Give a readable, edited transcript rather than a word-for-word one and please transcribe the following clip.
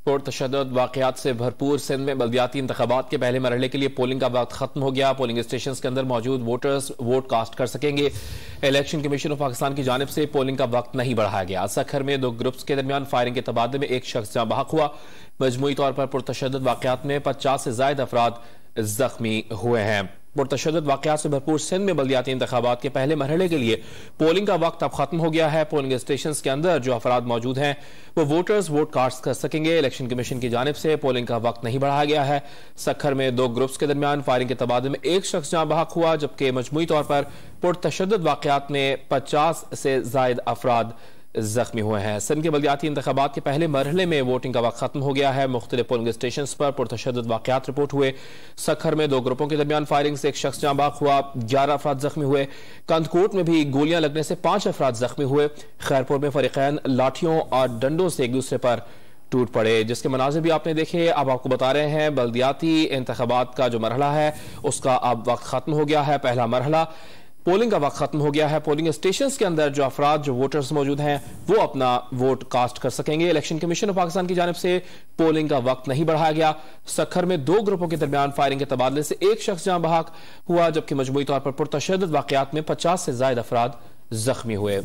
پرتشدد واقعات سے بھرپور سندھ میں بلدیاتی انتخابات کے پہلے مرحلے کے لیے پولنگ کا وقت ختم ہو گیا۔ پولنگ اسٹیشنز کے اندر موجود ووٹرز ووٹ کاسٹ کر سکیں گے۔ الیکشن کمیشن آف پاکستان کی جانب سے پولنگ کا وقت نہیں بڑھایا گیا۔ سکھر میں 2 گروپس کے درمیان فائرنگ کے تبادلے میں ایک شخص جاں بحق ہوا۔ مجموعی طور پر پرتشدد واقعات میں 50 سے زائد افراد زخمی ہوئے ہیں۔ پرتشدد واقعات سے بھرپور سندھ میں بلدیاتی انتخابات کے پہلے مرحلے کے لیے پولنگ کا وقت اب ختم ہو گیا ہے۔ پولنگ اسٹیشنز کے اندر جو افراد موجود ہیں وہ ووٹرز ووٹ کاسٹ کر سکیں گے۔ الیکشن کمیشن کی جانب سے پولنگ کا وقت نہیں بڑھایا گیا ہے۔ سکھر میں 2 گروپس کے درمیان فائرنگ کے تبادلے میں ایک شخص جاں بحق ہوا، جبکہ مجموعی طور پر پرتشدد واقعات میں 50 سے زائد افراد زخمی ہوئے ہیں۔ سندھ کے بلدیاتی انتخابات کے پہلے مرحلے میں ووٹنگ کا وقت ختم ہو گیا ہے۔ مختلف پولنگ اسٹیشنز پر پرتشدد واقعات رپورٹ ہوئے۔ سکھر میں 2 گروپوں کے درمیان فائرنگ سے ایک شخص جاں بحق ہوا، 11 افراد زخمی ہوئے۔ کندکوٹ میں بھی گولیاں لگنے سے 5 افراد زخمی ہوئے۔ خیرپور میں فریقین لاٹھیوں اور ڈنڈوں سے ایک دوسرے پر ٹوٹ پڑے، جس کے مناظر بھی آپ نے دیکھے۔ اب آپ کو بتا رہے ہیں بلدیاتی انتخابات کا جو مرحلہ ہے اس کا اب وقت ختم ہو گیا ہے۔ پہلا مرحلہ پولنگ کا وقت ختم ہو گیا ہے۔ پولنگ اسٹیشنز کے اندر جو افراد جو ووٹرز موجود ہیں وہ اپنا ووٹ کاسٹ کر سکیں گے۔ الیکشن کمیشن آف پاکستان کی جانب سے پولنگ کا وقت نہیں بڑھایا گیا۔ سکھر میں 2 گروپوں کے درمیان فائرنگ کے تبادلے سے ایک شخص جاں بحق ہوا، جبکہ مجموعی طور پر پرتشدد واقعات میں 50 سے زائد افراد زخمی ہوئے۔